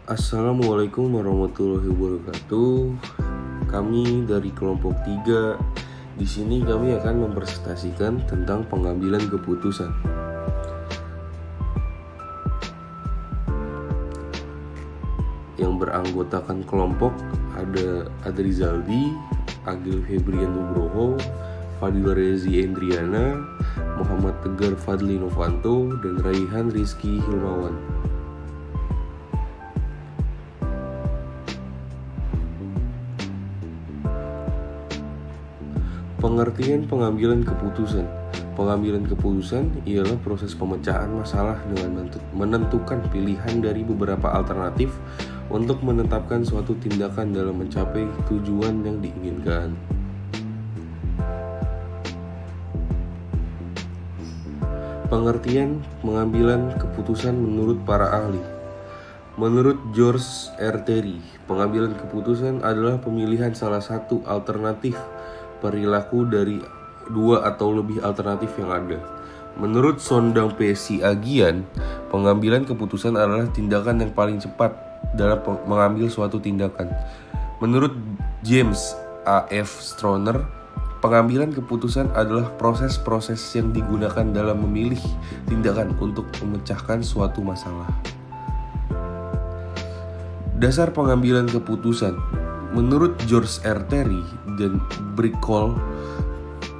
Assalamualaikum warahmatullahi wabarakatuh. Kami dari kelompok 3. Di sini kami akan mempresentasikan tentang pengambilan keputusan. Yang beranggotakan kelompok ada Adrizaldi, Agil Febrian Nugroho, Fadil Rezi Endriana, Muhammad Tegar Fadli Novanto, dan Raihan Rizky Hilmawan. Pengertian pengambilan keputusan. Pengambilan keputusan ialah proses pemecahan masalah dengan menentukan pilihan dari beberapa alternatif untuk menetapkan suatu tindakan dalam mencapai tujuan yang diinginkan. Pengertian pengambilan keputusan menurut para ahli. Menurut George R. Terry, pengambilan keputusan adalah pemilihan salah satu alternatif perilaku dari dua atau lebih alternatif yang ada. Menurut Sondang P. Siagian, pengambilan keputusan adalah tindakan yang paling cepat dalam mengambil suatu tindakan. Menurut James A. F. Stroner, pengambilan keputusan adalah proses-proses yang digunakan dalam memilih tindakan untuk memecahkan suatu masalah. Dasar pengambilan keputusan. Menurut George R. Terry dan Brickell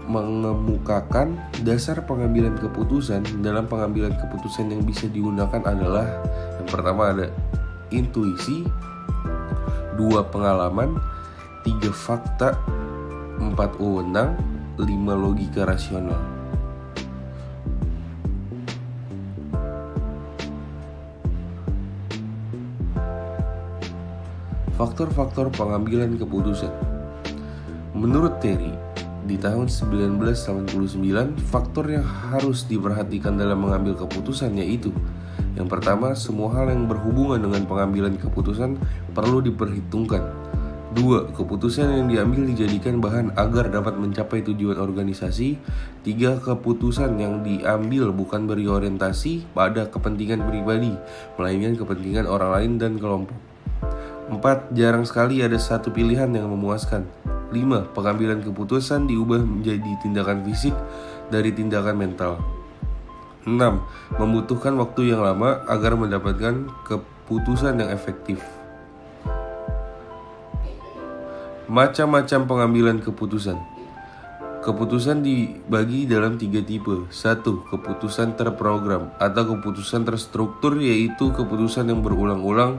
mengemukakan dasar pengambilan keputusan. Dalam pengambilan keputusan yang bisa digunakan adalah yang pertama ada intuisi, 2 pengalaman, 3 fakta, 4 wewenang, 5 logika rasional. Faktor-faktor pengambilan keputusan. Menurut Terry, di tahun 1989, faktor yang harus diperhatikan dalam mengambil keputusan yaitu: yang pertama, semua hal yang berhubungan dengan pengambilan keputusan perlu diperhitungkan. 2. Keputusan yang diambil dijadikan bahan agar dapat mencapai tujuan organisasi. 3. Keputusan yang diambil bukan berorientasi pada kepentingan pribadi, melainkan kepentingan orang lain dan kelompok. 4. Jarang sekali ada satu pilihan yang memuaskan. 5. Pengambilan keputusan diubah menjadi tindakan fisik dari tindakan mental. 6. Membutuhkan waktu yang lama agar mendapatkan keputusan yang efektif. Macam-macam pengambilan keputusan. Keputusan dibagi dalam 3 tipe. 1. Keputusan terprogram atau keputusan terstruktur, yaitu keputusan yang berulang-ulang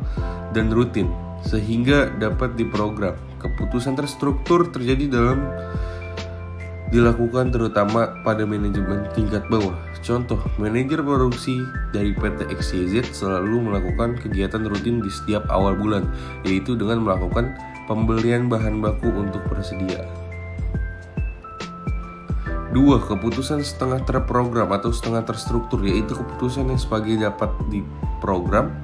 dan rutin sehingga dapat diprogram. Keputusan terstruktur dilakukan terutama pada manajemen tingkat bawah. Contoh, manajer produksi dari PT XYZ selalu melakukan kegiatan rutin di setiap awal bulan, yaitu dengan melakukan pembelian bahan baku untuk persediaan. 2. Keputusan setengah terprogram atau setengah terstruktur, yaitu keputusan yang sebagian dapat diprogram,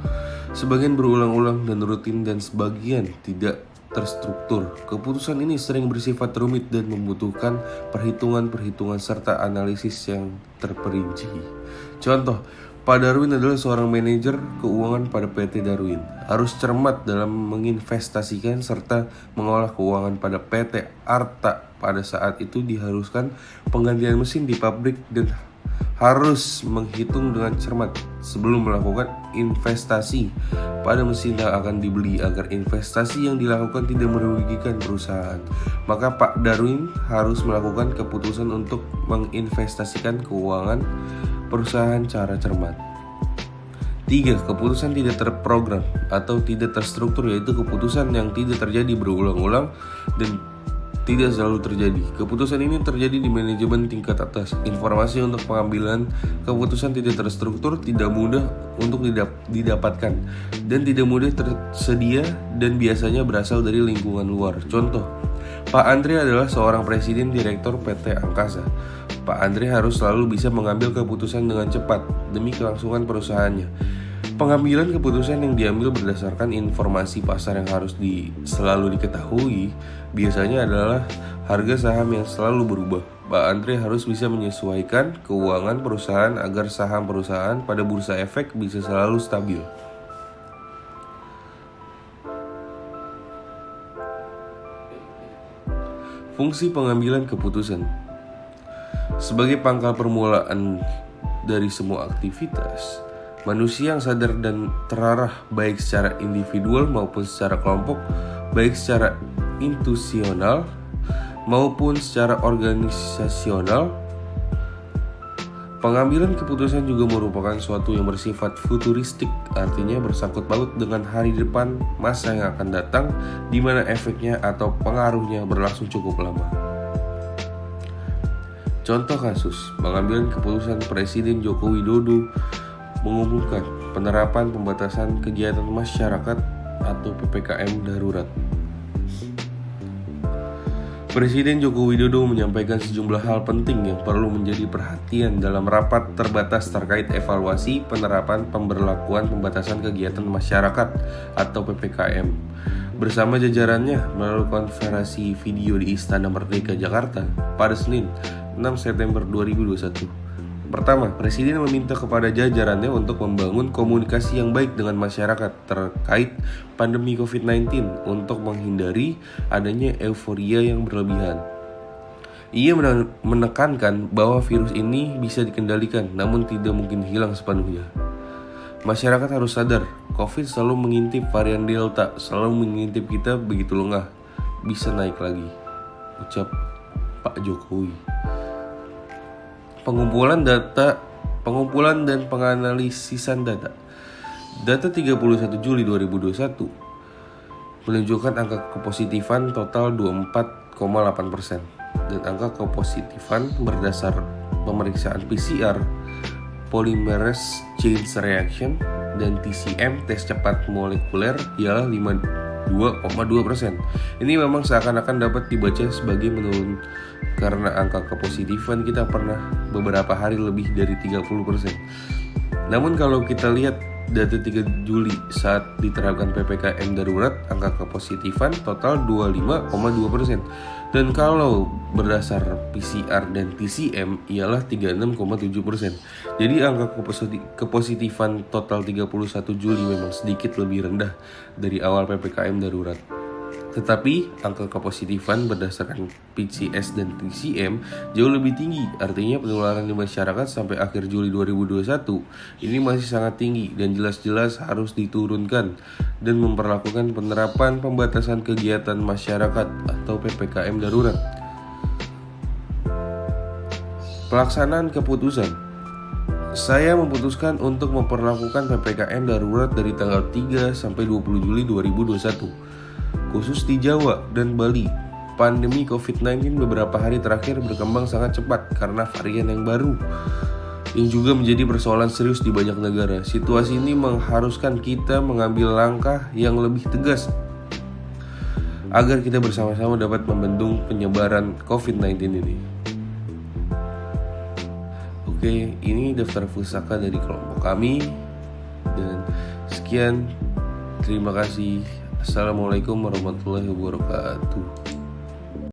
sebagian berulang-ulang dan rutin, dan sebagian tidak terstruktur. Keputusan ini sering bersifat rumit dan membutuhkan perhitungan-perhitungan serta analisis yang terperinci. Contoh, Pak Darwin adalah seorang manajer keuangan pada PT Darwin. Harus cermat dalam menginvestasikan serta mengolah keuangan pada PT Arta. Pada saat itu diharuskan penggantian mesin di pabrik dan harus menghitung dengan cermat sebelum melakukan investasi pada mesin yang akan dibeli agar investasi yang dilakukan tidak merugikan perusahaan. Maka Pak Darwin harus melakukan keputusan untuk menginvestasikan keuangan perusahaan secara cermat. 3. Keputusan tidak terprogram atau tidak terstruktur, yaitu keputusan yang tidak terjadi berulang-ulang dan tidak selalu terjadi. Keputusan ini terjadi di manajemen tingkat atas. Informasi untuk pengambilan keputusan tidak terstruktur tidak mudah untuk didapatkan dan tidak mudah tersedia dan biasanya berasal dari lingkungan luar. Contoh, Pak Andre adalah seorang presiden direktur PT Angkasa. Pak Andre harus selalu bisa mengambil keputusan dengan cepat demi kelangsungan perusahaannya. Pengambilan keputusan yang diambil berdasarkan informasi pasar yang harus selalu diketahui biasanya adalah harga saham yang selalu berubah. Pak Andre harus bisa menyesuaikan keuangan perusahaan agar saham perusahaan pada bursa efek bisa selalu stabil. Fungsi pengambilan keputusan. Sebagai pangkal permulaan dari semua aktivitas, manusia yang sadar dan terarah baik secara individual maupun secara kelompok, baik secara institusional maupun secara organisasional. Pengambilan keputusan juga merupakan suatu yang bersifat futuristik, artinya bersangkut paut dengan hari depan, masa yang akan datang, di mana efeknya atau pengaruhnya berlangsung cukup lama. Contoh kasus, pengambilan keputusan Presiden Joko Widodo mengumumkan penerapan pembatasan kegiatan masyarakat atau PPKM darurat. Presiden Joko Widodo menyampaikan sejumlah hal penting yang perlu menjadi perhatian dalam rapat terbatas terkait evaluasi penerapan pemberlakuan pembatasan kegiatan masyarakat atau PPKM bersama jajarannya melalui konferensi video di Istana Merdeka Jakarta pada Senin 6 September 2021. Pertama, Presiden meminta kepada jajarannya untuk membangun komunikasi yang baik dengan masyarakat terkait pandemi COVID-19 untuk menghindari adanya euforia yang berlebihan. Ia menekankan bahwa virus ini bisa dikendalikan, namun tidak mungkin hilang sepenuhnya. Masyarakat harus sadar, COVID selalu mengintip varian Delta, selalu mengintip kita begitu lengah, bisa naik lagi, ucap Pak Jokowi. Pengumpulan dan penganalisisan data. Data 31 Juli 2021 menunjukkan angka kepositifan total 24,8% dan angka kepositifan berdasar pemeriksaan PCR, polymerase chain reaction, dan TCM tes cepat molekuler ialah 52,2%. Ini memang seakan-akan dapat dibaca sebagai menurun karena angka kepositifan kita pernah beberapa hari lebih dari 30%. Namun kalau kita lihat data 3 Juli saat diterapkan PPKM darurat, angka kepositifan total 25,2%. Dan kalau berdasar PCR dan TCM ialah 36,7%. Jadi angka kepositifan total 31 Juli memang sedikit lebih rendah dari awal PPKM darurat. Tetapi angka kepositifan berdasarkan PCS dan TCM jauh lebih tinggi. Artinya penularan di masyarakat sampai akhir Juli 2021 ini masih sangat tinggi dan jelas-jelas harus diturunkan dan memperlakukan penerapan pembatasan kegiatan masyarakat atau PPKM darurat. Pelaksanaan keputusan. Saya memutuskan untuk memperlakukan PPKM darurat dari tanggal 3 sampai 20 Juli 2021. Khusus di Jawa dan Bali, pandemi COVID-19 beberapa hari terakhir berkembang sangat cepat karena varian yang baru yang juga menjadi persoalan serius di banyak negara. Situasi ini mengharuskan kita mengambil langkah yang lebih tegas agar kita bersama-sama dapat membendung penyebaran COVID-19 ini. Oke, ini daftar pusaka dari kelompok kami dan sekian, terima kasih. Assalamualaikum warahmatullahi wabarakatuh.